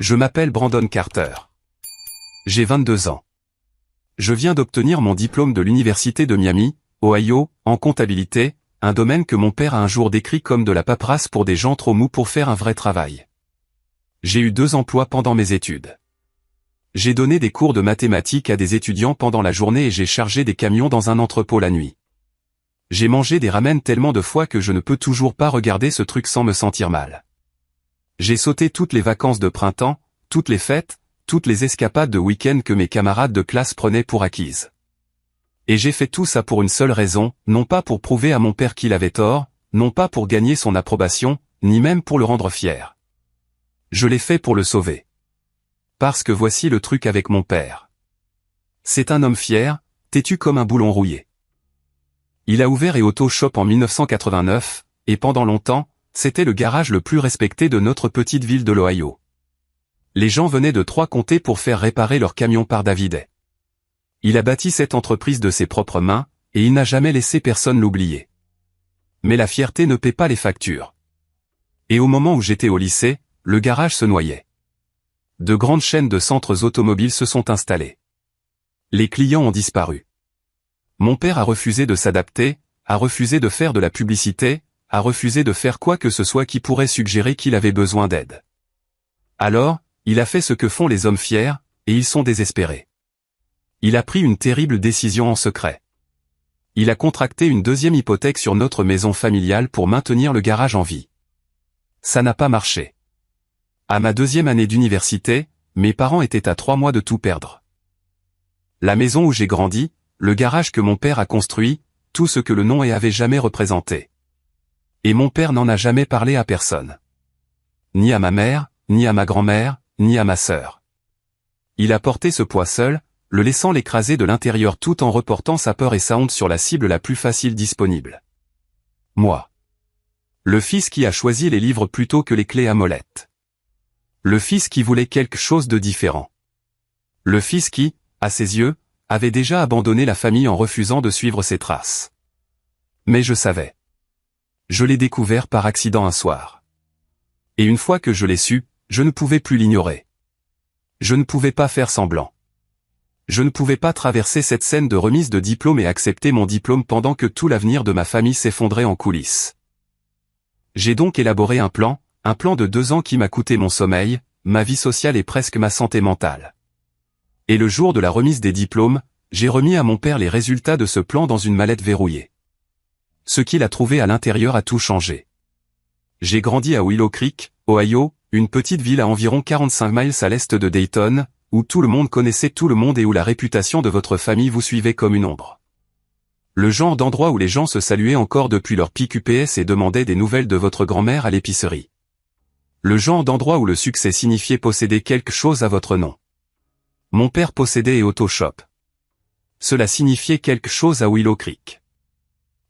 Je m'appelle Brandon Carter. J'ai 22 ans. Je viens d'obtenir mon diplôme de l'Université de Miami, Ohio, en comptabilité, un domaine que mon père a un jour décrit comme de la paperasse pour des gens trop mous pour faire un vrai travail. J'ai eu 2 emplois pendant mes études. J'ai donné des cours de mathématiques à des étudiants pendant la journée et j'ai chargé des camions dans un entrepôt la nuit. J'ai mangé des ramen tellement de fois que je ne peux toujours pas regarder ce truc sans me sentir mal. J'ai sauté toutes les vacances de printemps, toutes les fêtes, toutes les escapades de week-end que mes camarades de classe prenaient pour acquises. Et j'ai fait tout ça pour une seule raison, non pas pour prouver à mon père qu'il avait tort, non pas pour gagner son approbation, ni même pour le rendre fier. Je l'ai fait pour le sauver. Parce que voici le truc avec mon père. C'est un homme fier, têtu comme un boulon rouillé. Il a ouvert Auto Shop en 1989, et pendant longtemps, c'était le garage le plus respecté de notre petite ville de l'Ohio. Les gens venaient de 3 comtés pour faire réparer leurs camions par Davidet. Il a bâti cette entreprise de ses propres mains, et il n'a jamais laissé personne l'oublier. Mais la fierté ne paie pas les factures. Et au moment où j'étais au lycée, le garage se noyait. De grandes chaînes de centres automobiles se sont installées. Les clients ont disparu. Mon père a refusé de s'adapter, a refusé de faire de la publicité, a refusé de faire quoi que ce soit qui pourrait suggérer qu'il avait besoin d'aide. Alors, il a fait ce que font les hommes fiers, et ils sont désespérés. Il a pris une terrible décision en secret. Il a contracté une 2e hypothèque sur notre maison familiale pour maintenir le garage en vie. Ça n'a pas marché. À ma 2e année d'université, mes parents étaient à 3 mois de tout perdre. La maison où j'ai grandi, le garage que mon père a construit, tout ce que le nom avait jamais représenté. Et mon père n'en a jamais parlé à personne. Ni à ma mère, ni à ma grand-mère, ni à ma sœur. Il a porté ce poids seul, le laissant l'écraser de l'intérieur tout en reportant sa peur et sa honte sur la cible la plus facile disponible. Moi. Le fils qui a choisi les livres plutôt que les clés à molette. Le fils qui voulait quelque chose de différent. Le fils qui, à ses yeux, avait déjà abandonné la famille en refusant de suivre ses traces. Mais je savais. Je l'ai découvert par accident un soir. Et une fois que je l'ai su, je ne pouvais plus l'ignorer. Je ne pouvais pas faire semblant. Je ne pouvais pas traverser cette scène de remise de diplôme et accepter mon diplôme pendant que tout l'avenir de ma famille s'effondrait en coulisses. J'ai donc élaboré un plan de 2 ans qui m'a coûté mon sommeil, ma vie sociale et presque ma santé mentale. Et le jour de la remise des diplômes, j'ai remis à mon père les résultats de ce plan dans une mallette verrouillée. Ce qu'il a trouvé à l'intérieur a tout changé. J'ai grandi à Willow Creek, Ohio, une petite ville à environ 45 miles à l'est de Dayton, où tout le monde connaissait tout le monde et où la réputation de votre famille vous suivait comme une ombre. Le genre d'endroit où les gens se saluaient encore depuis leur pic UPS et demandaient des nouvelles de votre grand-mère à l'épicerie. Le genre d'endroit où le succès signifiait posséder quelque chose à votre nom. Mon père possédait Auto Shop. Cela signifiait quelque chose à Willow Creek.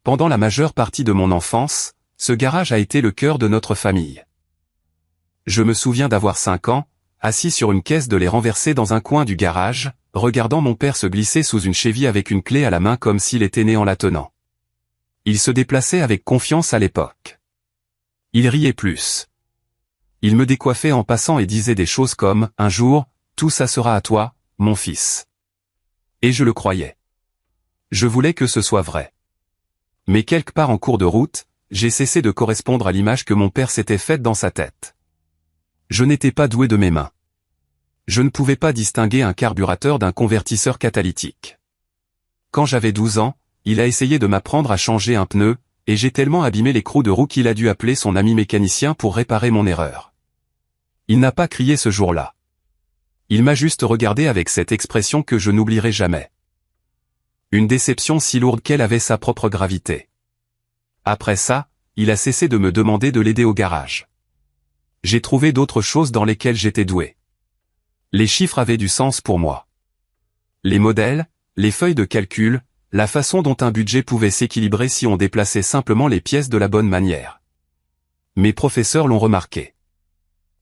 Pendant la majeure partie de mon enfance, ce garage a été le cœur de notre famille. Je me souviens d'avoir 5 ans, assis sur une caisse de lait renversée dans un coin du garage, regardant mon père se glisser sous une Chevy avec une clé à la main comme s'il était né en la tenant. Il se déplaçait avec confiance à l'époque. Il riait plus. Il me décoiffait en passant et disait des choses comme « Un jour, tout ça sera à toi, mon fils. » Et je le croyais. Je voulais que ce soit vrai. Mais quelque part en cours de route, j'ai cessé de correspondre à l'image que mon père s'était faite dans sa tête. Je n'étais pas doué de mes mains. Je ne pouvais pas distinguer un carburateur d'un convertisseur catalytique. Quand j'avais 12 ans, il a essayé de m'apprendre à changer un pneu, et j'ai tellement abîmé l'écrou de roue qu'il a dû appeler son ami mécanicien pour réparer mon erreur. Il n'a pas crié ce jour-là. Il m'a juste regardé avec cette expression que je n'oublierai jamais. Une déception si lourde qu'elle avait sa propre gravité. Après ça, il a cessé de me demander de l'aider au garage. J'ai trouvé d'autres choses dans lesquelles j'étais doué. Les chiffres avaient du sens pour moi. Les modèles, les feuilles de calcul, la façon dont un budget pouvait s'équilibrer si on déplaçait simplement les pièces de la bonne manière. Mes professeurs l'ont remarqué.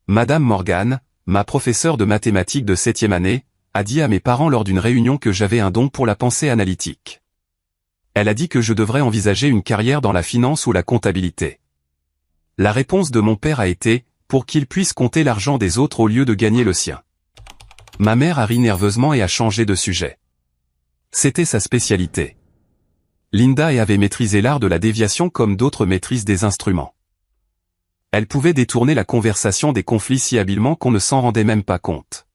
Madame Morgan, ma professeure de mathématiques de 7e année, a dit à mes parents lors d'une réunion que j'avais un don pour la pensée analytique. Elle a dit que je devrais envisager une carrière dans la finance ou la comptabilité. La réponse de mon père a été pour qu'il puisse compter l'argent des autres au lieu de gagner le sien. Ma mère a ri nerveusement et a changé de sujet. C'était sa spécialité. Linda avait maîtrisé l'art de la déviation comme d'autres maîtrisent des instruments. Elle pouvait détourner la conversation des conflits si habilement qu'on ne s'en rendait même pas compte.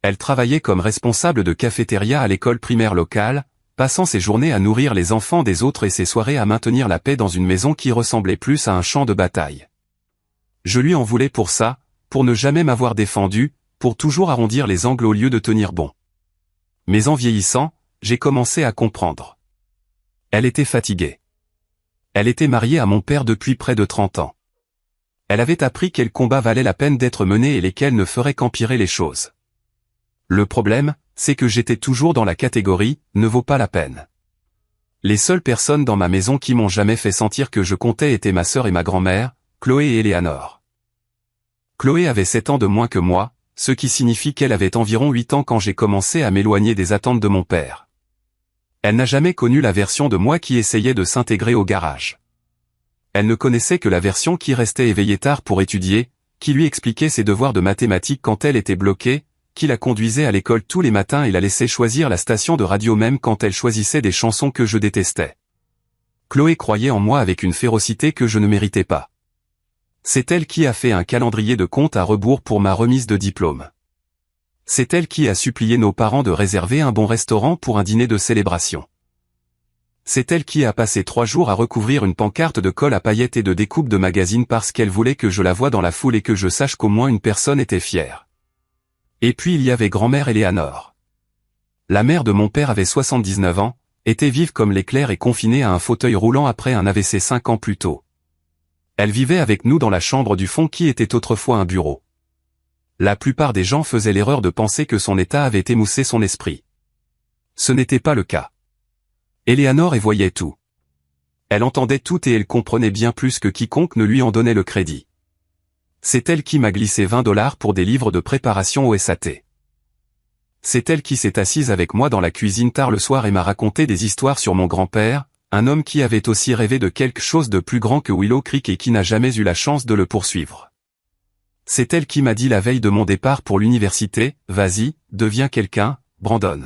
Elle travaillait comme responsable de cafétéria à l'école primaire locale, passant ses journées à nourrir les enfants des autres et ses soirées à maintenir la paix dans une maison qui ressemblait plus à un champ de bataille. Je lui en voulais pour ça, pour ne jamais m'avoir défendu, pour toujours arrondir les angles au lieu de tenir bon. Mais en vieillissant, j'ai commencé à comprendre. Elle était fatiguée. Elle était mariée à mon père depuis près de 30 ans. Elle avait appris quels combats valaient la peine d'être menés et lesquels ne feraient qu'empirer les choses. Le problème, c'est que j'étais toujours dans la catégorie « ne vaut pas la peine ». Les seules personnes dans ma maison qui m'ont jamais fait sentir que je comptais étaient ma sœur et ma grand-mère, Chloé et Eleanor. Chloé avait 7 ans de moins que moi, ce qui signifie qu'elle avait environ 8 ans quand j'ai commencé à m'éloigner des attentes de mon père. Elle n'a jamais connu la version de moi qui essayait de s'intégrer au garage. Elle ne connaissait que la version qui restait éveillée tard pour étudier, qui lui expliquait ses devoirs de mathématiques quand elle était bloquée, qui la conduisait à l'école tous les matins et la laissait choisir la station de radio même quand elle choisissait des chansons que je détestais. Chloé croyait en moi avec une férocité que je ne méritais pas. C'est elle qui a fait un calendrier de compte à rebours pour ma remise de diplôme. C'est elle qui a supplié nos parents de réserver un bon restaurant pour un dîner de célébration. C'est elle qui a passé 3 jours à recouvrir une pancarte de colle à paillettes et de découpe de magazines parce qu'elle voulait que je la voie dans la foule et que je sache qu'au moins une personne était fière. Et puis il y avait grand-mère Eleanor. La mère de mon père avait 79 ans, était vive comme l'éclair et confinée à un fauteuil roulant après un AVC 5 ans plus tôt. Elle vivait avec nous dans la chambre du fond qui était autrefois un bureau. La plupart des gens faisaient l'erreur de penser que son état avait émoussé son esprit. Ce n'était pas le cas. Eleanor y voyait tout. Elle entendait tout et elle comprenait bien plus que quiconque ne lui en donnait le crédit. C'est elle qui m'a glissé $20 pour des livres de préparation au SAT. C'est elle qui s'est assise avec moi dans la cuisine tard le soir et m'a raconté des histoires sur mon grand-père, un homme qui avait aussi rêvé de quelque chose de plus grand que Willow Creek et qui n'a jamais eu la chance de le poursuivre. C'est elle qui m'a dit la veille de mon départ pour l'université, « Vas-y, deviens quelqu'un, Brandon.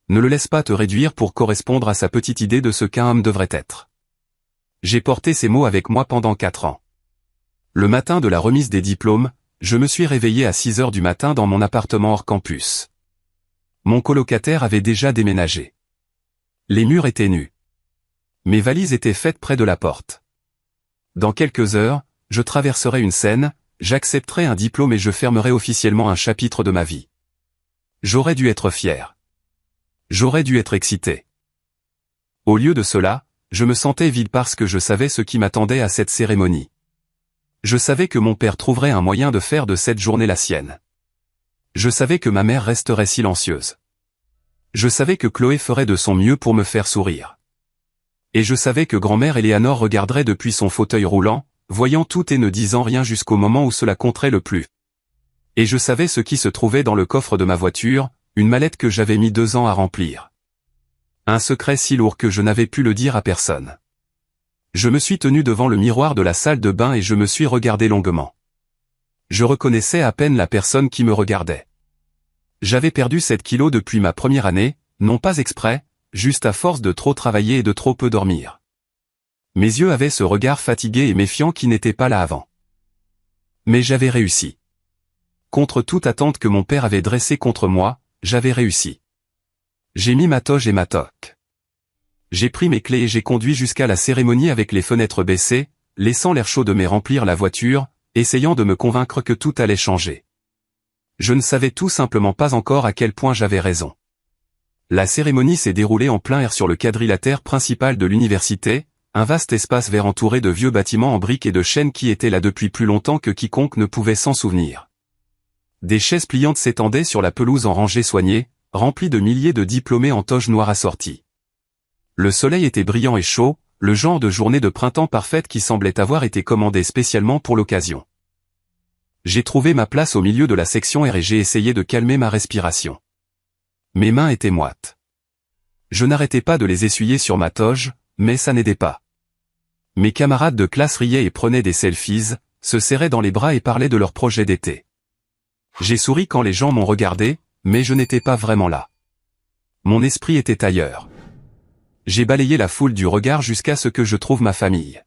Ne le laisse pas te réduire pour correspondre à sa petite idée de ce qu'un homme devrait être. » J'ai porté ces mots avec moi pendant 4 ans. Le matin de la remise des diplômes, je me suis réveillé à 6 heures du matin dans mon appartement hors campus. Mon colocataire avait déjà déménagé. Les murs étaient nus. Mes valises étaient faites près de la porte. Dans quelques heures, je traverserai une Seine, j'accepterai un diplôme et je fermerai officiellement un chapitre de ma vie. J'aurais dû être fier. J'aurais dû être excité. Au lieu de cela, je me sentais vide parce que je savais ce qui m'attendait à cette cérémonie. Je savais que mon père trouverait un moyen de faire de cette journée la sienne. Je savais que ma mère resterait silencieuse. Je savais que Chloé ferait de son mieux pour me faire sourire. Et je savais que grand-mère Eleanor regarderait depuis son fauteuil roulant, voyant tout et ne disant rien jusqu'au moment où cela compterait le plus. Et je savais ce qui se trouvait dans le coffre de ma voiture, une mallette que j'avais mis 2 ans à remplir. Un secret si lourd que je n'avais pu le dire à personne. Je me suis tenu devant le miroir de la salle de bain et je me suis regardé longuement. Je reconnaissais à peine la personne qui me regardait. J'avais perdu 7 kilos depuis ma première année, non pas exprès, juste à force de trop travailler et de trop peu dormir. Mes yeux avaient ce regard fatigué et méfiant qui n'était pas là avant. Mais j'avais réussi. Contre toute attente que mon père avait dressée contre moi, j'avais réussi. J'ai mis ma toge et ma toque. J'ai pris mes clés et j'ai conduit jusqu'à la cérémonie avec les fenêtres baissées, laissant l'air chaud de me remplir la voiture, essayant de me convaincre que tout allait changer. Je ne savais tout simplement pas encore à quel point j'avais raison. La cérémonie s'est déroulée en plein air sur le quadrilatère principal de l'université, un vaste espace vert entouré de vieux bâtiments en briques et de chênes qui étaient là depuis plus longtemps que quiconque ne pouvait s'en souvenir. Des chaises pliantes s'étendaient sur la pelouse en rangées soignées, remplies de milliers de diplômés en toge noire assortis. Le soleil était brillant et chaud, le genre de journée de printemps parfaite qui semblait avoir été commandée spécialement pour l'occasion. J'ai trouvé ma place au milieu de la section R et j'ai essayé de calmer ma respiration. Mes mains étaient moites. Je n'arrêtais pas de les essuyer sur ma toge, mais ça n'aidait pas. Mes camarades de classe riaient et prenaient des selfies, se serraient dans les bras et parlaient de leurs projets d'été. J'ai souri quand les gens m'ont regardé, mais je n'étais pas vraiment là. Mon esprit était ailleurs. J'ai balayé la foule du regard jusqu'à ce que je trouve ma famille.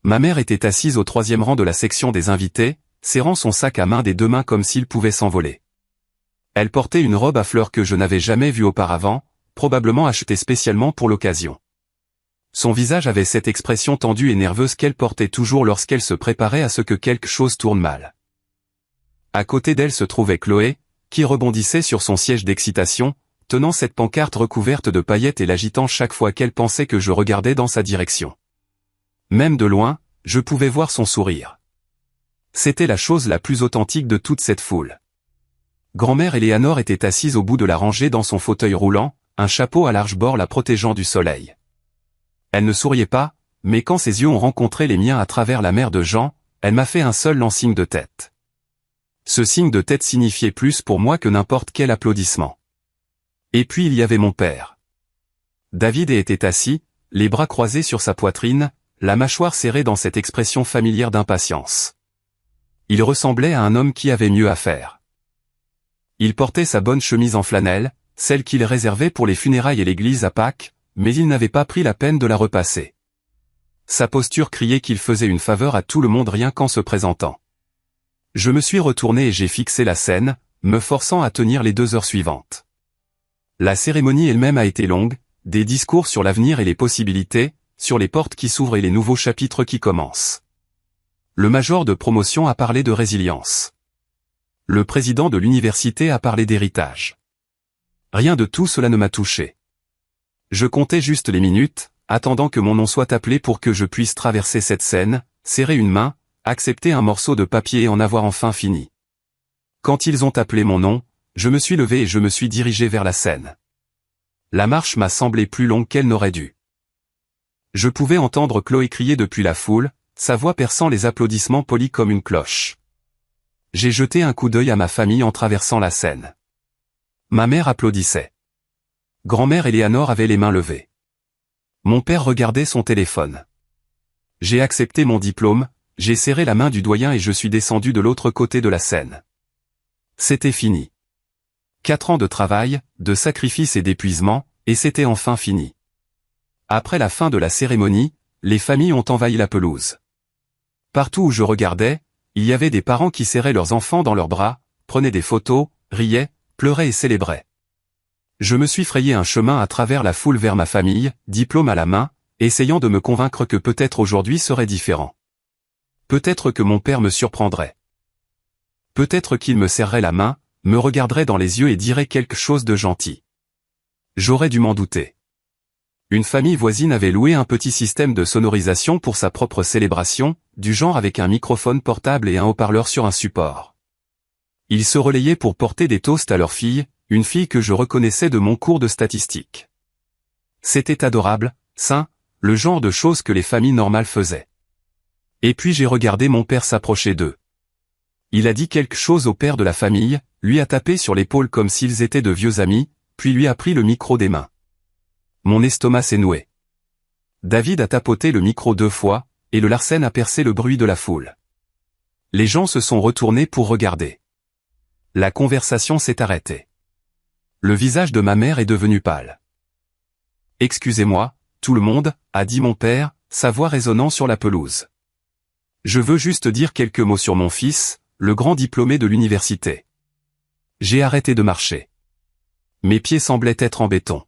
Ma mère était assise au 3e rang de la section des invités, serrant son sac à main des 2 mains comme s'il pouvait s'envoler. Elle portait une robe à fleurs que je n'avais jamais vue auparavant, probablement achetée spécialement pour l'occasion. Son visage avait cette expression tendue et nerveuse qu'elle portait toujours lorsqu'elle se préparait à ce que quelque chose tourne mal. À côté d'elle se trouvait Chloé, qui rebondissait sur son siège d'excitation, tenant cette pancarte recouverte de paillettes et l'agitant chaque fois qu'elle pensait que je regardais dans sa direction. Même de loin, je pouvais voir son sourire. C'était la chose la plus authentique de toute cette foule. Grand-mère Eleanor était assise au bout de la rangée dans son fauteuil roulant, un chapeau à large bord la protégeant du soleil. Elle ne souriait pas, mais quand ses yeux ont rencontré les miens à travers la mer de Jean, elle m'a fait un seul lent signe de tête. Ce signe de tête signifiait plus pour moi que n'importe quel applaudissement. Et puis il y avait mon père. David était assis, les bras croisés sur sa poitrine, la mâchoire serrée dans cette expression familière d'impatience. Il ressemblait à un homme qui avait mieux à faire. Il portait sa bonne chemise en flanelle, celle qu'il réservait pour les funérailles et l'église à Pâques, mais il n'avait pas pris la peine de la repasser. Sa posture criait qu'il faisait une faveur à tout le monde rien qu'en se présentant. Je me suis retourné et j'ai fixé la scène, me forçant à tenir les 2 heures suivantes. La cérémonie elle-même a été longue, des discours sur l'avenir et les possibilités, sur les portes qui s'ouvrent et les nouveaux chapitres qui commencent. Le major de promotion a parlé de résilience. Le président de l'université a parlé d'héritage. Rien de tout cela ne m'a touché. Je comptais juste les minutes, attendant que mon nom soit appelé pour que je puisse traverser cette scène, serrer une main, accepter un morceau de papier et en avoir enfin fini. Quand ils ont appelé mon nom, je me suis levé et je me suis dirigé vers la scène. La marche m'a semblé plus longue qu'elle n'aurait dû. Je pouvais entendre Chloé crier depuis la foule, sa voix perçant les applaudissements polis comme une cloche. J'ai jeté un coup d'œil à ma famille en traversant la scène. Ma mère applaudissait. Grand-mère Eleanor avait les mains levées. Mon père regardait son téléphone. J'ai accepté mon diplôme, j'ai serré la main du doyen et je suis descendu de l'autre côté de la scène. C'était fini. 4 ans de travail, de sacrifice et d'épuisement, et c'était enfin fini. Après la fin de la cérémonie, les familles ont envahi la pelouse. Partout où je regardais, il y avait des parents qui serraient leurs enfants dans leurs bras, prenaient des photos, riaient, pleuraient et célébraient. Je me suis frayé un chemin à travers la foule vers ma famille, diplôme à la main, essayant de me convaincre que peut-être aujourd'hui serait différent. Peut-être que mon père me surprendrait. Peut-être qu'il me serrerait la main, me regarderait dans les yeux et dirait quelque chose de gentil. J'aurais dû m'en douter. Une famille voisine avait loué un petit système de sonorisation pour sa propre célébration, du genre avec un microphone portable et un haut-parleur sur un support. Ils se relayaient pour porter des toasts à leur fille, une fille que je reconnaissais de mon cours de statistique. C'était adorable, sain, le genre de choses que les familles normales faisaient. Et puis j'ai regardé mon père s'approcher d'eux. Il a dit quelque chose au père de la famille, lui a tapé sur l'épaule comme s'ils étaient de vieux amis, puis lui a pris le micro des mains. Mon estomac s'est noué. David a tapoté le micro 2 fois, et le Larsen a percé le bruit de la foule. Les gens se sont retournés pour regarder. La conversation s'est arrêtée. Le visage de ma mère est devenu pâle. « Excusez-moi, tout le monde » a dit mon père, sa voix résonnant sur la pelouse. « Je veux juste dire quelques mots sur mon fils, le grand diplômé de l'université. » J'ai arrêté de marcher. Mes pieds semblaient être en béton.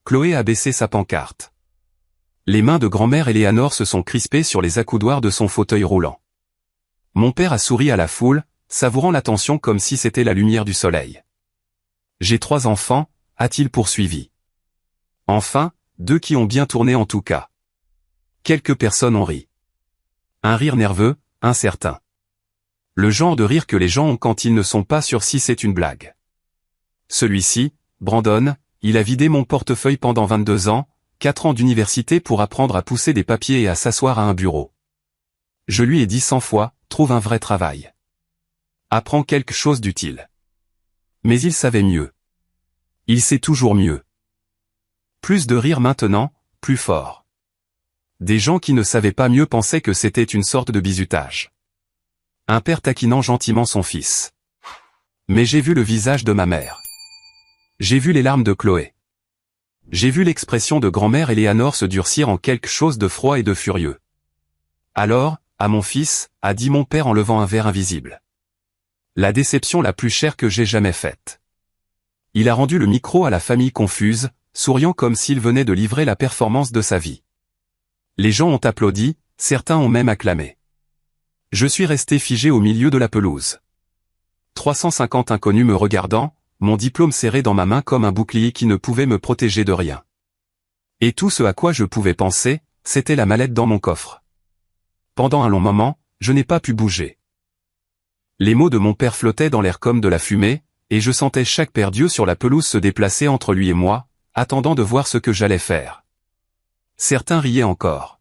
Chloé a baissé sa pancarte. Les mains de grand-mère Eleanor se sont crispées sur les accoudoirs de son fauteuil roulant. Mon père a souri à la foule, savourant l'attention comme si c'était la lumière du soleil. « J'ai 3 enfants » a-t-il poursuivi. Enfin, 2 qui ont bien tourné en tout cas. Quelques personnes ont ri. Un rire nerveux, incertain. Le genre de rire que les gens ont quand ils ne sont pas sûrs si c'est une blague. Celui-ci, Brandon, il a vidé mon portefeuille pendant 22 ans, 4 ans d'université pour apprendre à pousser des papiers et à s'asseoir à un bureau. Je lui ai dit 100 fois, trouve un vrai travail. Apprends quelque chose d'utile. Mais il savait mieux. Il sait toujours mieux. Plus de rire maintenant, plus fort. Des gens qui ne savaient pas mieux pensaient que c'était une sorte de bizutage. Un père taquinant gentiment son fils. Mais j'ai vu le visage de ma mère. J'ai vu les larmes de Chloé. J'ai vu l'expression de grand-mère Éléanore se durcir en quelque chose de froid et de furieux. Alors, à mon fils, a dit mon père en levant un verre invisible. La déception la plus chère que j'ai jamais faite. Il a rendu le micro à la famille confuse, souriant comme s'il venait de livrer la performance de sa vie. Les gens ont applaudi, certains ont même acclamé. Je suis resté figé au milieu de la pelouse. 350 inconnus me regardant, mon diplôme serré dans ma main comme un bouclier qui ne pouvait me protéger de rien. Et tout ce à quoi je pouvais penser, c'était la mallette dans mon coffre. Pendant un long moment, je n'ai pas pu bouger. Les mots de mon père flottaient dans l'air comme de la fumée, et je sentais chaque paire d'yeux sur la pelouse se déplacer entre lui et moi, attendant de voir ce que j'allais faire. Certains riaient encore.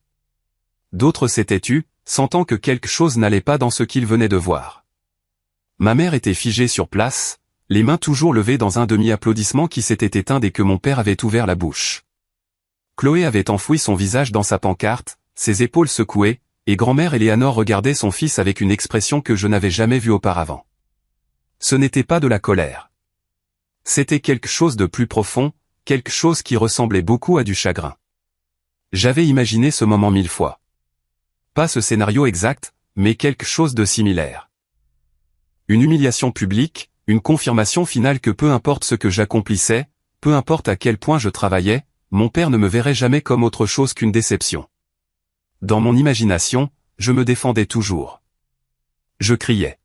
D'autres s'étaient tus, sentant que quelque chose n'allait pas dans ce qu'ils venaient de voir. Ma mère était figée sur place, les mains toujours levées dans un demi-applaudissement qui s'était éteint dès que mon père avait ouvert la bouche. Chloé avait enfoui son visage dans sa pancarte, ses épaules secouées, et grand-mère Éléanore regardait son fils avec une expression que je n'avais jamais vue auparavant. Ce n'était pas de la colère. C'était quelque chose de plus profond, quelque chose qui ressemblait beaucoup à du chagrin. J'avais imaginé ce moment 1000 fois. Pas ce scénario exact, mais quelque chose de similaire. Une humiliation publique, une confirmation finale que peu importe ce que j'accomplissais, peu importe à quel point je travaillais, mon père ne me verrait jamais comme autre chose qu'une déception. Dans mon imagination, je me défendais toujours. Je criais.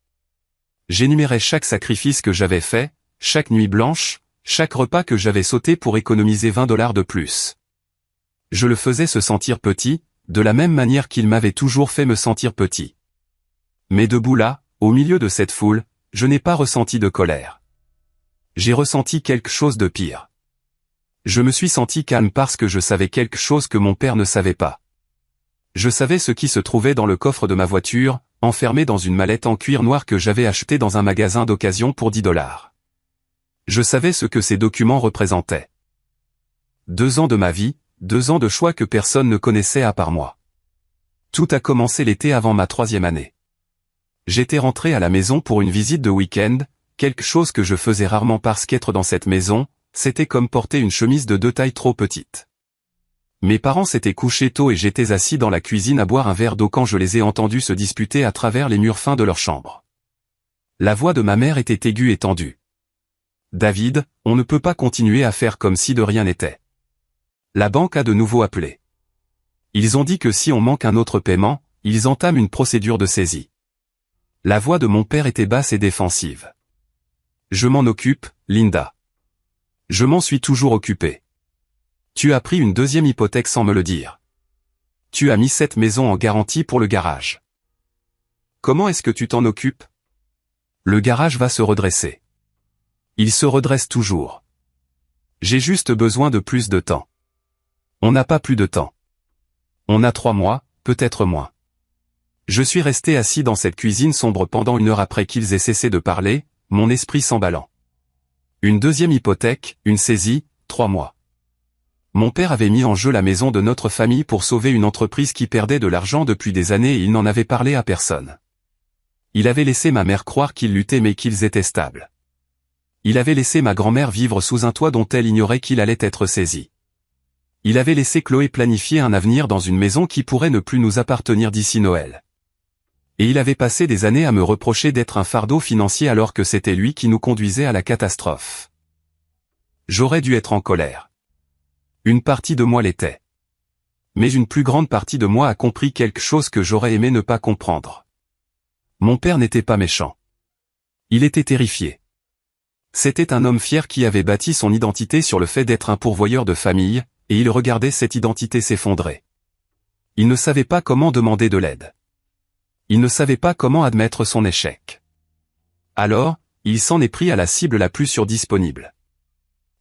J'énumérais chaque sacrifice que j'avais fait, chaque nuit blanche, chaque repas que j'avais sauté pour économiser $20 de plus. Je le faisais se sentir petit, de la même manière qu'il m'avait toujours fait me sentir petit. Mais debout là, au milieu de cette foule, je n'ai pas ressenti de colère. J'ai ressenti quelque chose de pire. Je me suis senti calme parce que je savais quelque chose que mon père ne savait pas. Je savais ce qui se trouvait dans le coffre de ma voiture, enfermé dans une mallette en cuir noir que j'avais acheté dans un magasin d'occasion pour $10. Je savais ce que ces documents représentaient. 2 ans de ma vie, 2 ans de choix que personne ne connaissait à part moi. Tout a commencé l'été avant ma 3e année. J'étais rentré à la maison pour une visite de week-end, quelque chose que je faisais rarement parce qu'être dans cette maison, c'était comme porter une chemise de 2 tailles trop petite. Mes parents s'étaient couchés tôt et j'étais assis dans la cuisine à boire un verre d'eau quand je les ai entendus se disputer à travers les murs fins de leur chambre. La voix de ma mère était aiguë et tendue. « David, on ne peut pas continuer à faire comme si de rien n'était. La banque a de nouveau appelé. Ils ont dit que si on manque un autre paiement, ils entament une procédure de saisie. » La voix de mon père était basse et défensive. « Je m'en occupe, Linda. Je m'en suis toujours occupé. Tu as pris une 2e hypothèque sans me le dire. Tu as mis cette maison en garantie pour le garage. Comment est-ce que tu t'en occupes? Le garage va se redresser. Il se redresse toujours. J'ai juste besoin de plus de temps. On n'a pas plus de temps. On a 3 mois, peut-être moins. Je suis resté assis dans cette cuisine sombre pendant 1 heure après qu'ils aient cessé de parler, mon esprit s'emballant. Une 2e hypothèque, une saisie, 3 mois. Mon père avait mis en jeu la maison de notre famille pour sauver une entreprise qui perdait de l'argent depuis des années et il n'en avait parlé à personne. Il avait laissé ma mère croire qu'il luttait mais qu'ils étaient stables. Il avait laissé ma grand-mère vivre sous un toit dont elle ignorait qu'il allait être saisi. Il avait laissé Chloé planifier un avenir dans une maison qui pourrait ne plus nous appartenir d'ici Noël. Et il avait passé des années à me reprocher d'être un fardeau financier alors que c'était lui qui nous conduisait à la catastrophe. J'aurais dû être en colère. Une partie de moi l'était. Mais une plus grande partie de moi a compris quelque chose que j'aurais aimé ne pas comprendre. Mon père n'était pas méchant. Il était terrifié. C'était un homme fier qui avait bâti son identité sur le fait d'être un pourvoyeur de famille, et il regardait cette identité s'effondrer. Il ne savait pas comment demander de l'aide. Il ne savait pas comment admettre son échec. Alors, il s'en est pris à la cible la plus surdisponible.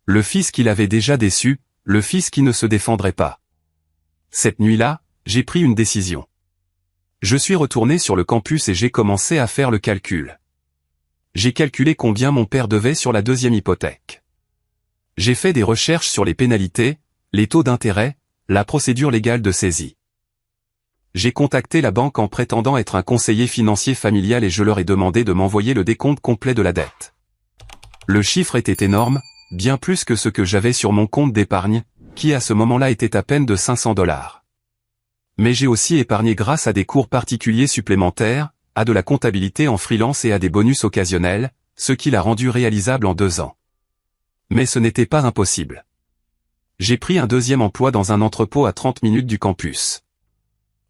Le fils qu'il avait déjà déçu, le fils qui ne se défendrait pas. Cette nuit-là, j'ai pris une décision. Je suis retourné sur le campus et j'ai commencé à faire le calcul. J'ai calculé combien mon père devait sur la 2e hypothèque. J'ai fait des recherches sur les pénalités, les taux d'intérêt, la procédure légale de saisie. J'ai contacté la banque en prétendant être un conseiller financier familial et je leur ai demandé de m'envoyer le décompte complet de la dette. Le chiffre était énorme, bien plus que ce que j'avais sur mon compte d'épargne, qui à ce moment-là était à peine de 500 $. Mais j'ai aussi épargné grâce à des cours particuliers supplémentaires, à de la comptabilité en freelance et à des bonus occasionnels, ce qui l'a rendu réalisable en 2 ans. Mais ce n'était pas impossible. J'ai pris un deuxième emploi dans un entrepôt à 30 minutes du campus.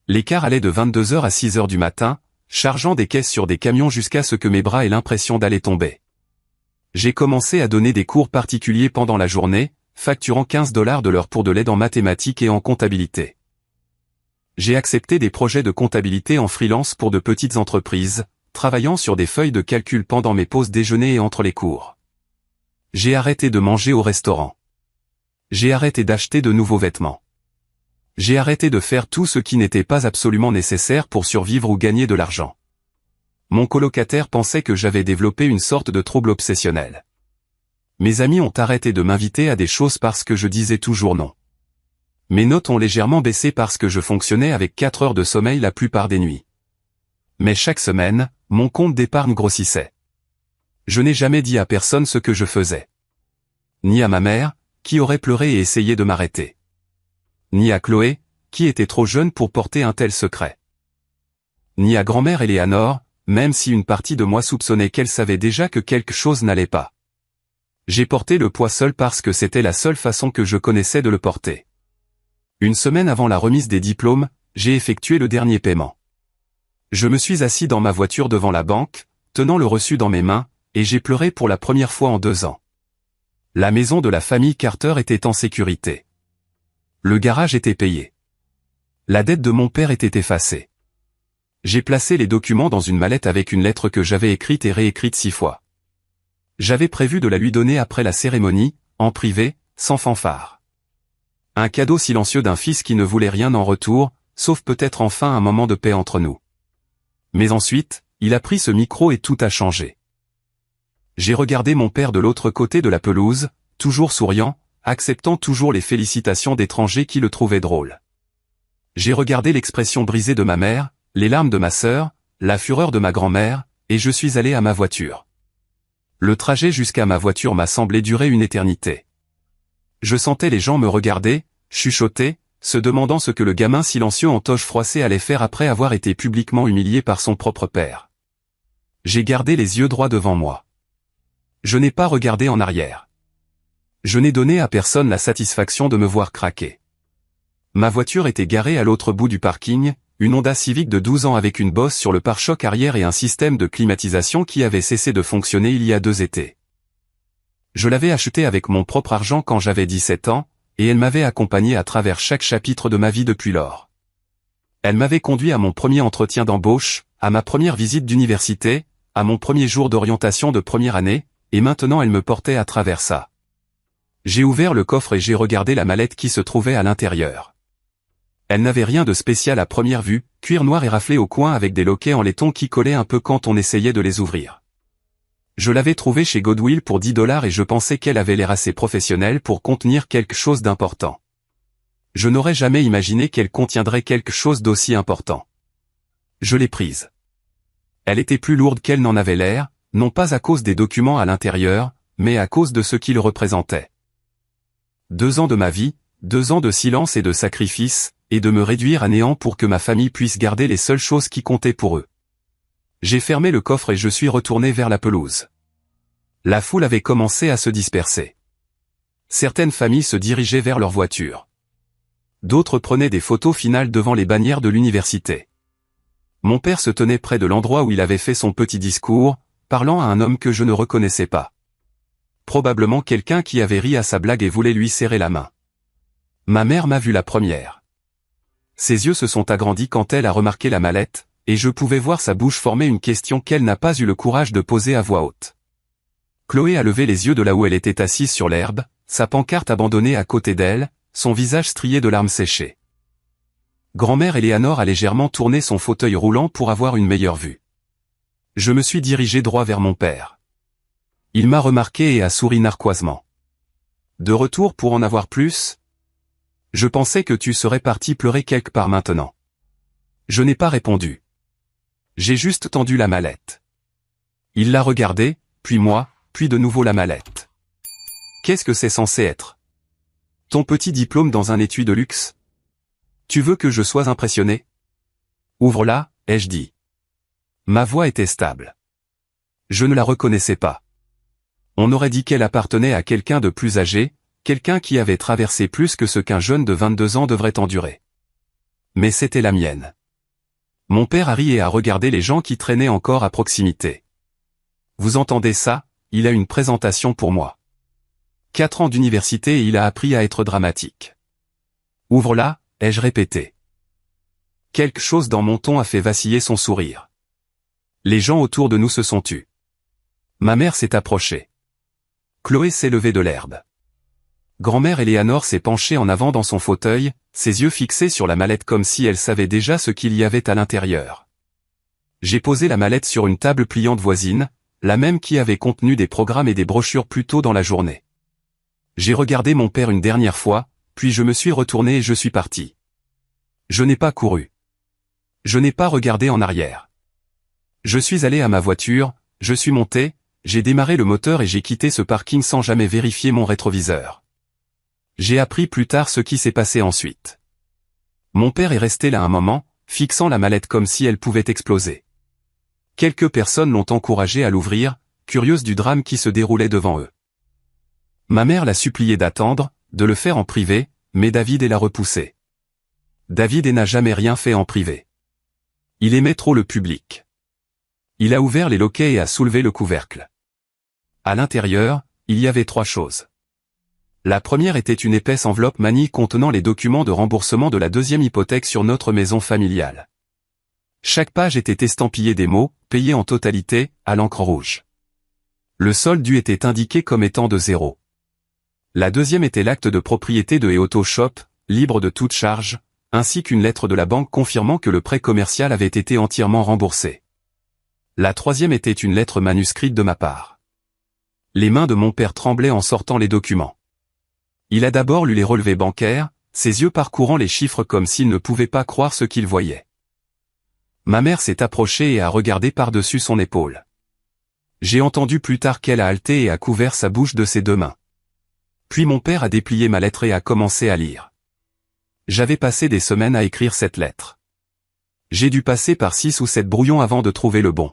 L'écart allait de 22 h à 6 h du matin, chargeant des caisses sur des camions jusqu'à ce que mes bras aient l'impression d'aller tomber. J'ai commencé à donner des cours particuliers pendant la journée, facturant 15 $ de l'heure pour de l'aide en mathématiques et en comptabilité. J'ai accepté des projets de comptabilité en freelance pour de petites entreprises, travaillant sur des feuilles de calcul pendant mes pauses déjeuner et entre les cours. J'ai arrêté de manger au restaurant. J'ai arrêté d'acheter de nouveaux vêtements. J'ai arrêté de faire tout ce qui n'était pas absolument nécessaire pour survivre ou gagner de l'argent. Mon colocataire pensait que j'avais développé une sorte de trouble obsessionnel. Mes amis ont arrêté de m'inviter à des choses parce que je disais toujours non. Mes notes ont légèrement baissé parce que je fonctionnais avec 4 heures de sommeil la plupart des nuits. Mais chaque semaine, mon compte d'épargne grossissait. Je n'ai jamais dit à personne ce que je faisais. Ni à ma mère, qui aurait pleuré et essayé de m'arrêter. Ni à Chloé, qui était trop jeune pour porter un tel secret. Ni à grand-mère Eleanor, même si une partie de moi soupçonnait qu'elle savait déjà que quelque chose n'allait pas. J'ai porté le poids seul parce que c'était la seule façon que je connaissais de le porter. Une semaine avant la remise des diplômes, j'ai effectué le dernier paiement. Je me suis assis dans ma voiture devant la banque, tenant le reçu dans mes mains, et j'ai pleuré pour la première fois en 2 ans. La maison de la famille Carter était en sécurité. Le garage était payé. La dette de mon père était effacée. J'ai placé les documents dans une mallette avec une lettre que j'avais écrite et réécrite 6 fois. J'avais prévu de la lui donner après la cérémonie, en privé, sans fanfare. Un cadeau silencieux d'un fils qui ne voulait rien en retour, sauf peut-être enfin un moment de paix entre nous. Mais ensuite, il a pris ce micro et tout a changé. J'ai regardé mon père de l'autre côté de la pelouse, toujours souriant, acceptant toujours les félicitations d'étrangers qui le trouvaient drôle. J'ai regardé l'expression brisée de ma mère, les larmes de ma sœur, la fureur de ma grand-mère, et je suis allé à ma voiture. Le trajet jusqu'à ma voiture m'a semblé durer une éternité. Je sentais les gens me regarder, chuchoter, se demandant ce que le gamin silencieux en toge froissée allait faire après avoir été publiquement humilié par son propre père. J'ai gardé les yeux droits devant moi. Je n'ai pas regardé en arrière. Je n'ai donné à personne la satisfaction de me voir craquer. Ma voiture était garée à l'autre bout du parking, une Honda Civic de 12 ans avec une bosse sur le pare-choc arrière et un système de climatisation qui avait cessé de fonctionner il y a 2 étés. Je l'avais achetée avec mon propre argent quand j'avais 17 ans, et elle m'avait accompagné à travers chaque chapitre de ma vie depuis lors. Elle m'avait conduit à mon premier entretien d'embauche, à ma première visite d'université, à mon premier jour d'orientation de première année, et maintenant elle me portait à travers ça. J'ai ouvert le coffre et j'ai regardé la mallette qui se trouvait à l'intérieur. Elle n'avait rien de spécial à première vue, cuir noir et raflé au coin avec des loquets en laiton qui collaient un peu quand on essayait de les ouvrir. Je l'avais trouvée chez Goodwill pour 10 $ et je pensais qu'elle avait l'air assez professionnelle pour contenir quelque chose d'important. Je n'aurais jamais imaginé qu'elle contiendrait quelque chose d'aussi important. Je l'ai prise. Elle était plus lourde qu'elle n'en avait l'air, non pas à cause des documents à l'intérieur, mais à cause de ce qu'ils représentaient. 2 ans de ma vie, 2 ans de silence et de sacrifice, et de me réduire à néant pour que ma famille puisse garder les seules choses qui comptaient pour eux. J'ai fermé le coffre et je suis retourné vers la pelouse. La foule avait commencé à se disperser. Certaines familles se dirigeaient vers leur voiture. D'autres prenaient des photos finales devant les bannières de l'université. Mon père se tenait près de l'endroit où il avait fait son petit discours, parlant à un homme que je ne reconnaissais pas. Probablement quelqu'un qui avait ri à sa blague et voulait lui serrer la main. Ma mère m'a vu la première. Ses yeux se sont agrandis quand elle a remarqué la mallette, et je pouvais voir sa bouche former une question qu'elle n'a pas eu le courage de poser à voix haute. Chloé a levé les yeux de là où elle était assise sur l'herbe, sa pancarte abandonnée à côté d'elle, son visage strié de larmes séchées. Grand-mère Eleanor a légèrement tourné son fauteuil roulant pour avoir une meilleure vue. Je me suis dirigé droit vers mon père. Il m'a remarqué et a souri narquoisement. De retour pour en avoir plus ? Je pensais que tu serais parti pleurer quelque part maintenant. Je n'ai pas répondu. J'ai juste tendu la mallette. Il l'a regardée, puis moi, puis de nouveau la mallette. Qu'est-ce que c'est censé être? Ton petit diplôme dans un étui de luxe? Tu veux que je sois impressionné? Ouvre-la, ai-je dit. Ma voix était stable. Je ne la reconnaissais pas. On aurait dit qu'elle appartenait à quelqu'un de plus âgé, quelqu'un qui avait traversé plus que ce qu'un jeune de 22 ans devrait endurer. Mais c'était la mienne. Mon père a ri et a regardé les gens qui traînaient encore à proximité. Vous entendez ça? Il a une présentation pour moi. 4 ans d'université et il a appris à être dramatique. Ouvre-la, ai-je répété. Quelque chose dans mon ton a fait vaciller son sourire. Les gens autour de nous se sont tus. Ma mère s'est approchée. Chloé s'est levée de l'herbe. Grand-mère Éléanore s'est penchée en avant dans son fauteuil, ses yeux fixés sur la mallette comme si elle savait déjà ce qu'il y avait à l'intérieur. J'ai posé la mallette sur une table pliante voisine, la même qui avait contenu des programmes et des brochures plus tôt dans la journée. J'ai regardé mon père une dernière fois, puis je me suis retourné et je suis parti. Je n'ai pas couru. Je n'ai pas regardé en arrière. Je suis allé à ma voiture, je suis monté, j'ai démarré le moteur et j'ai quitté ce parking sans jamais vérifier mon rétroviseur. J'ai appris plus tard ce qui s'est passé ensuite. Mon père est resté là un moment, fixant la mallette comme si elle pouvait exploser. Quelques personnes l'ont encouragé à l'ouvrir, curieuses du drame qui se déroulait devant eux. Ma mère l'a supplié d'attendre, de le faire en privé, mais David l'a repoussé. David n'a jamais rien fait en privé. Il aimait trop le public. Il a ouvert les loquets et a soulevé le couvercle. À l'intérieur, il y avait 3 choses. La première était une épaisse enveloppe manie contenant les documents de remboursement de la 2e hypothèque sur notre maison familiale. Chaque page était estampillée des mots, payés en totalité, à l'encre rouge. Le solde dû était indiqué comme étant de 0. La deuxième était l'acte de propriété de Auto Shop, libre de toute charge, ainsi qu'une lettre de la banque confirmant que le prêt commercial avait été entièrement remboursé. La troisième était une lettre manuscrite de ma part. Les mains de mon père tremblaient en sortant les documents. Il a d'abord lu les relevés bancaires, ses yeux parcourant les chiffres comme s'il ne pouvait pas croire ce qu'il voyait. Ma mère s'est approchée et a regardé par-dessus son épaule. J'ai entendu plus tard qu'elle a halté et a couvert sa bouche de ses 2 mains. Puis mon père a déplié ma lettre et a commencé à lire. J'avais passé des semaines à écrire cette lettre. J'ai dû passer par 6 ou 7 brouillons avant de trouver le bon.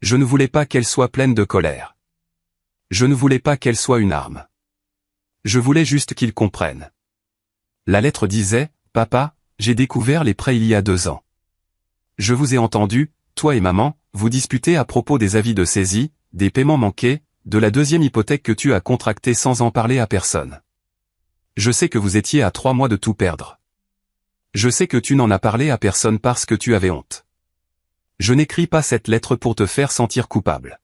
Je ne voulais pas qu'elle soit pleine de colère. Je ne voulais pas qu'elle soit une arme. Je voulais juste qu'il comprenne. La lettre disait, « Papa, j'ai découvert les prêts il y a 2 ans. Je vous ai entendu, toi et maman, vous disputer à propos des avis de saisie, des paiements manqués, de la 2e hypothèque que tu as contractée sans en parler à personne. Je sais que vous étiez à 3 mois de tout perdre. Je sais que tu n'en as parlé à personne parce que tu avais honte. Je n'écris pas cette lettre pour te faire sentir coupable.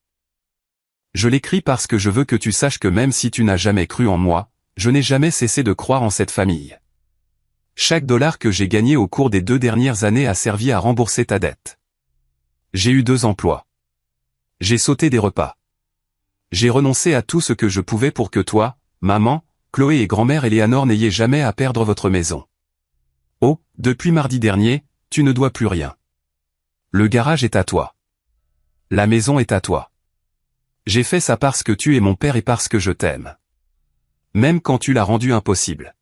Je l'écris parce que je veux que tu saches que même si tu n'as jamais cru en moi, je n'ai jamais cessé de croire en cette famille. Chaque dollar que j'ai gagné au cours des 2 dernières années a servi à rembourser ta dette. J'ai eu 2 emplois. J'ai sauté des repas. J'ai renoncé à tout ce que je pouvais pour que toi, maman, Chloé et grand-mère Éléanore n'ayez jamais à perdre votre maison. Oh, depuis mardi dernier, tu ne dois plus rien. Le garage est à toi. La maison est à toi. J'ai fait ça parce que tu es mon père et parce que je t'aime. Même quand tu l'as rendu impossible.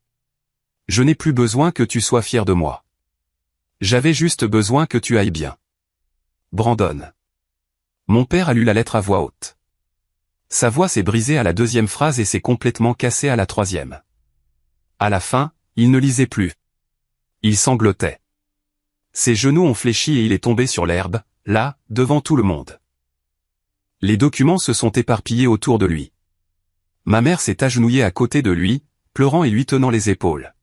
Je n'ai plus besoin que tu sois fier de moi. J'avais juste besoin que tu ailles bien. Brandon. Mon père a lu la lettre à voix haute. Sa voix s'est brisée à la 2e phrase et s'est complètement cassée à la 3e. À la fin, il ne lisait plus. Il sanglotait. Ses genoux ont fléchi et il est tombé sur l'herbe, là, devant tout le monde. Les documents se sont éparpillés autour de lui. Ma mère s'est agenouillée à côté de lui, pleurant et lui tenant les épaules.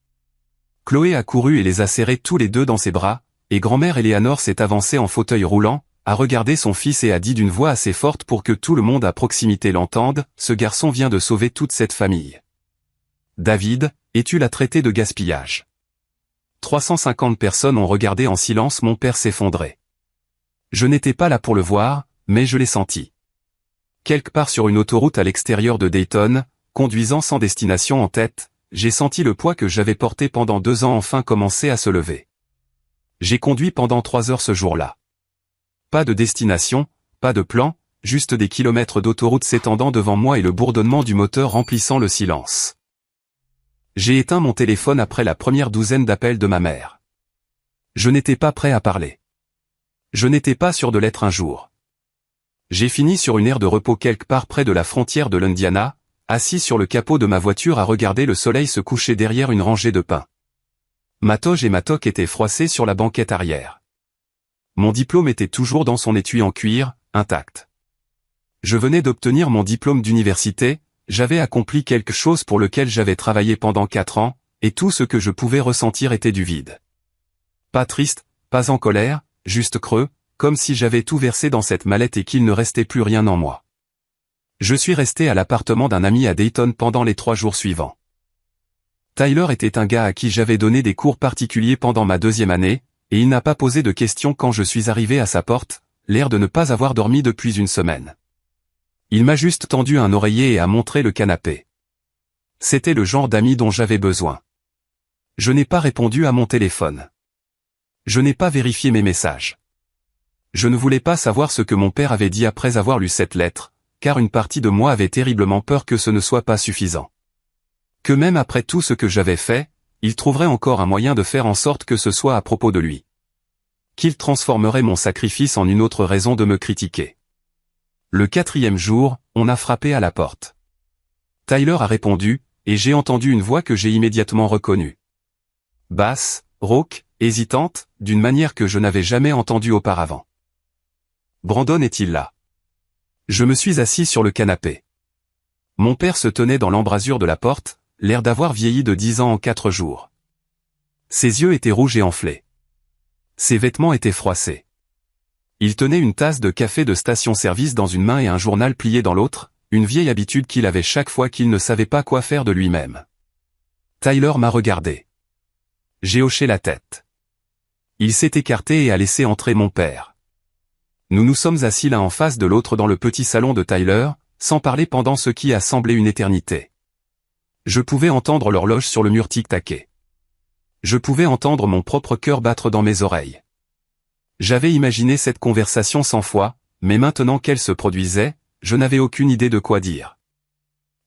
Chloé a couru et les a serrés tous les 2 dans ses bras, et grand-mère Éléanore s'est avancée en fauteuil roulant, a regardé son fils et a dit d'une voix assez forte pour que tout le monde à proximité l'entende, « Ce garçon vient de sauver toute cette famille. David, et tu l'as traité de gaspillage. » 350 personnes ont regardé en silence mon père s'effondrer. Je n'étais pas là pour le voir, mais je l'ai senti. Quelque part sur une autoroute à l'extérieur de Dayton, conduisant sans destination en tête, j'ai senti le poids que j'avais porté pendant 2 ans enfin commencer à se lever. J'ai conduit pendant 3 heures ce jour-là. Pas de destination, pas de plan, juste des kilomètres d'autoroute s'étendant devant moi et le bourdonnement du moteur remplissant le silence. J'ai éteint mon téléphone après la première douzaine d'appels de ma mère. Je n'étais pas prêt à parler. Je n'étais pas sûr de l'être un jour. J'ai fini sur une aire de repos quelque part près de la frontière de l'Indiana, assis sur le capot de ma voiture à regarder le soleil se coucher derrière une rangée de pins. Ma toge et ma toque étaient froissées sur la banquette arrière. Mon diplôme était toujours dans son étui en cuir, intact. Je venais d'obtenir mon diplôme d'université, j'avais accompli quelque chose pour lequel j'avais travaillé pendant 4 ans, et tout ce que je pouvais ressentir était du vide. Pas triste, pas en colère, juste creux, comme si j'avais tout versé dans cette mallette et qu'il ne restait plus rien en moi. Je suis resté à l'appartement d'un ami à Dayton pendant les 3 jours suivants. Tyler était un gars à qui j'avais donné des cours particuliers pendant ma 2e année, et il n'a pas posé de questions quand je suis arrivé à sa porte, l'air de ne pas avoir dormi depuis une semaine. Il m'a juste tendu un oreiller et a montré le canapé. C'était le genre d'ami dont j'avais besoin. Je n'ai pas répondu à mon téléphone. Je n'ai pas vérifié mes messages. Je ne voulais pas savoir ce que mon père avait dit après avoir lu cette lettre, car une partie de moi avait terriblement peur que ce ne soit pas suffisant. Que même après tout ce que j'avais fait, il trouverait encore un moyen de faire en sorte que ce soit à propos de lui. Qu'il transformerait mon sacrifice en une autre raison de me critiquer. Le 4e jour, on a frappé à la porte. Tyler a répondu, et j'ai entendu une voix que j'ai immédiatement reconnue. Basse, rauque, hésitante, d'une manière que je n'avais jamais entendue auparavant. Brandon est-il là? Je me suis assis sur le canapé. Mon père se tenait dans l'embrasure de la porte, l'air d'avoir vieilli de 10 ans en 4 jours. Ses yeux étaient rouges et enflés. Ses vêtements étaient froissés. Il tenait une tasse de café de station-service dans une main et un journal plié dans l'autre, une vieille habitude qu'il avait chaque fois qu'il ne savait pas quoi faire de lui-même. Tyler m'a regardé. J'ai hoché la tête. Il s'est écarté et a laissé entrer mon père. Nous nous sommes assis l'un en face de l'autre dans le petit salon de Tyler, sans parler pendant ce qui a semblé une éternité. Je pouvais entendre l'horloge sur le mur tic-taquer. Je pouvais entendre mon propre cœur battre dans mes oreilles. J'avais imaginé cette conversation 100 fois, mais maintenant qu'elle se produisait, je n'avais aucune idée de quoi dire.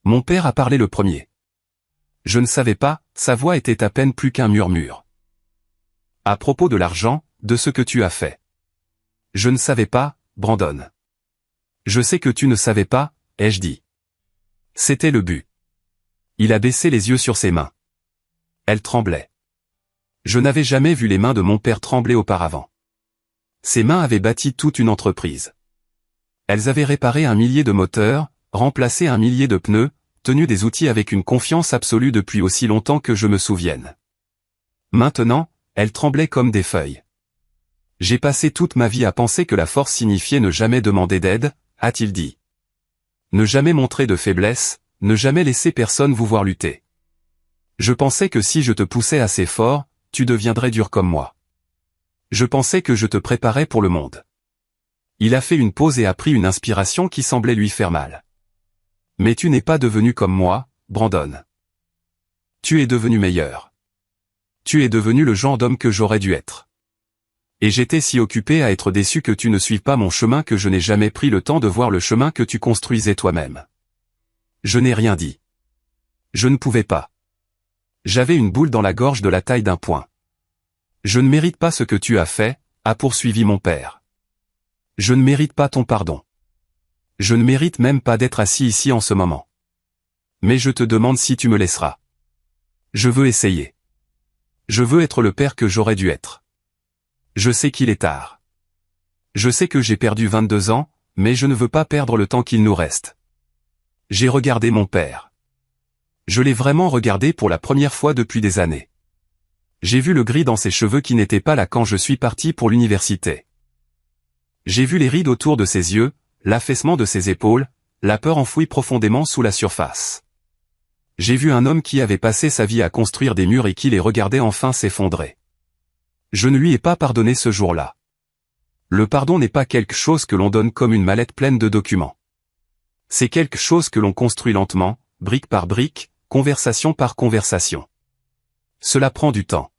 Mon père a parlé le premier. Je ne savais pas, sa voix était à peine plus qu'un murmure. À propos de l'argent, de ce que tu as fait. Je ne savais pas, Brandon. Je sais que tu ne savais pas, ai-je dit. C'était le but. Il a baissé les yeux sur ses mains. Elles tremblaient. Je n'avais jamais vu les mains de mon père trembler auparavant. Ses mains avaient bâti toute une entreprise. Elles avaient réparé 1 millier de moteurs, remplacé 1 millier de pneus, tenu des outils avec une confiance absolue depuis aussi longtemps que je me souvienne. Maintenant, elles tremblaient comme des feuilles. J'ai passé toute ma vie à penser que la force signifiait ne jamais demander d'aide, a-t-il dit. Ne jamais montrer de faiblesse, ne jamais laisser personne vous voir lutter. Je pensais que si je te poussais assez fort, tu deviendrais dur comme moi. Je pensais que je te préparais pour le monde. Il a fait une pause et a pris une inspiration qui semblait lui faire mal. Mais tu n'es pas devenu comme moi, Brandon. Tu es devenu meilleur. Tu es devenu le genre d'homme que j'aurais dû être. Et j'étais si occupé à être déçu que tu ne suives pas mon chemin que je n'ai jamais pris le temps de voir le chemin que tu construisais toi-même. Je n'ai rien dit. Je ne pouvais pas. J'avais une boule dans la gorge de la taille d'un poing. Je ne mérite pas ce que tu as fait, a poursuivi mon père. Je ne mérite pas ton pardon. Je ne mérite même pas d'être assis ici en ce moment. Mais je te demande si tu me laisseras. Je veux essayer. Je veux être le père que j'aurais dû être. Je sais qu'il est tard. Je sais que j'ai perdu 22 ans, mais je ne veux pas perdre le temps qu'il nous reste. J'ai regardé mon père. Je l'ai vraiment regardé pour la première fois depuis des années. J'ai vu le gris dans ses cheveux qui n'étaient pas là quand je suis parti pour l'université. J'ai vu les rides autour de ses yeux, l'affaissement de ses épaules, la peur enfouie profondément sous la surface. J'ai vu un homme qui avait passé sa vie à construire des murs et qui les regardait enfin s'effondrer. Je ne lui ai pas pardonné ce jour-là. Le pardon n'est pas quelque chose que l'on donne comme une mallette pleine de documents. C'est quelque chose que l'on construit lentement, brique par brique, conversation par conversation. Cela prend du temps.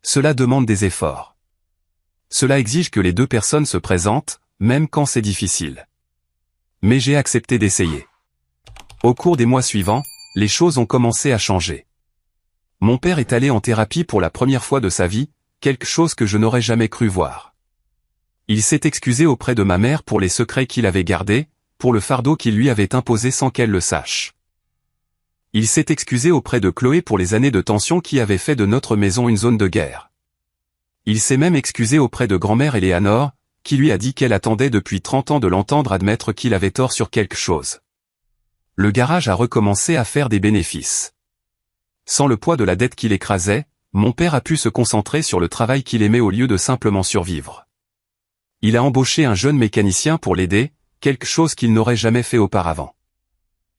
Cela demande des efforts. Cela exige que les deux personnes se présentent, même quand c'est difficile. Mais j'ai accepté d'essayer. Au cours des mois suivants, les choses ont commencé à changer. Mon père est allé en thérapie pour la première fois de sa vie, quelque chose que je n'aurais jamais cru voir. Il s'est excusé auprès de ma mère pour les secrets qu'il avait gardés, pour le fardeau qu'il lui avait imposé sans qu'elle le sache. Il s'est excusé auprès de Chloé pour les années de tension qui avaient fait de notre maison une zone de guerre. Il s'est même excusé auprès de grand-mère Eleanor, qui lui a dit qu'elle attendait depuis 30 ans de l'entendre admettre qu'il avait tort sur quelque chose. Le garage a recommencé à faire des bénéfices. Sans le poids de la dette qui l'écrasait, mon père a pu se concentrer sur le travail qu'il aimait au lieu de simplement survivre. Il a embauché un jeune mécanicien pour l'aider, quelque chose qu'il n'aurait jamais fait auparavant.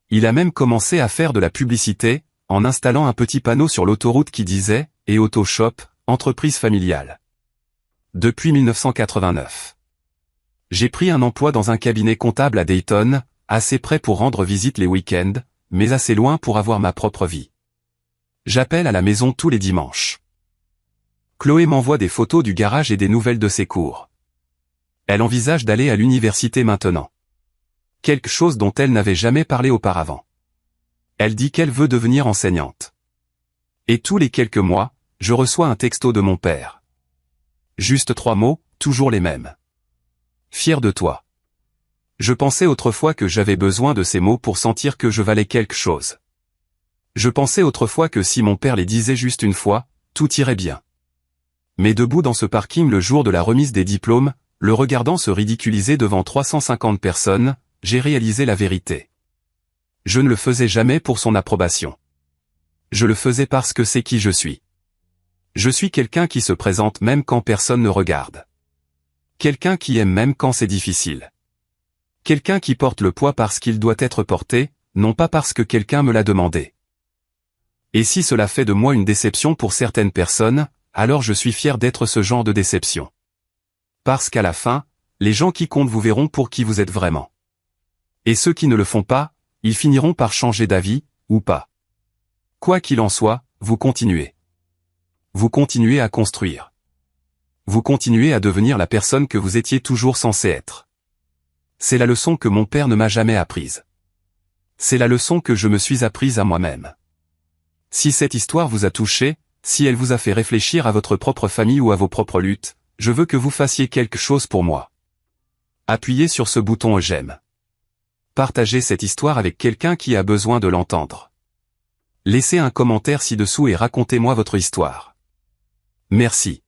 Il a même commencé à faire de la publicité, en installant un petit panneau sur l'autoroute qui disait « et Auto Shop, entreprise familiale ». Depuis 1989. J'ai pris un emploi dans un cabinet comptable à Dayton, assez près pour rendre visite les week-ends, mais assez loin pour avoir ma propre vie. J'appelle à la maison tous les dimanches. Chloé m'envoie des photos du garage et des nouvelles de ses cours. Elle envisage d'aller à l'université maintenant. Quelque chose dont elle n'avait jamais parlé auparavant. Elle dit qu'elle veut devenir enseignante. Et tous les quelques mois, je reçois un texto de mon père. Juste 3 mots, toujours les mêmes. Fier de toi. Je pensais autrefois que j'avais besoin de ces mots pour sentir que je valais quelque chose. Je pensais autrefois que si mon père les disait juste une fois, tout irait bien. Mais debout dans ce parking le jour de la remise des diplômes, le regardant se ridiculiser devant 350 personnes, j'ai réalisé la vérité. Je ne le faisais jamais pour son approbation. Je le faisais parce que c'est qui je suis. Je suis quelqu'un qui se présente même quand personne ne regarde. Quelqu'un qui aime même quand c'est difficile. Quelqu'un qui porte le poids parce qu'il doit être porté, non pas parce que quelqu'un me l'a demandé. Et si cela fait de moi une déception pour certaines personnes, alors je suis fier d'être ce genre de déception. Parce qu'à la fin, les gens qui comptent vous verront pour qui vous êtes vraiment. Et ceux qui ne le font pas, ils finiront par changer d'avis, ou pas. Quoi qu'il en soit, vous continuez. Vous continuez à construire. Vous continuez à devenir la personne que vous étiez toujours censé être. C'est la leçon que mon père ne m'a jamais apprise. C'est la leçon que je me suis apprise à moi-même. Si cette histoire vous a touché, si elle vous a fait réfléchir à votre propre famille ou à vos propres luttes, je veux que vous fassiez quelque chose pour moi. Appuyez sur ce bouton j'aime. Partagez cette histoire avec quelqu'un qui a besoin de l'entendre. Laissez un commentaire ci-dessous et racontez-moi votre histoire. Merci.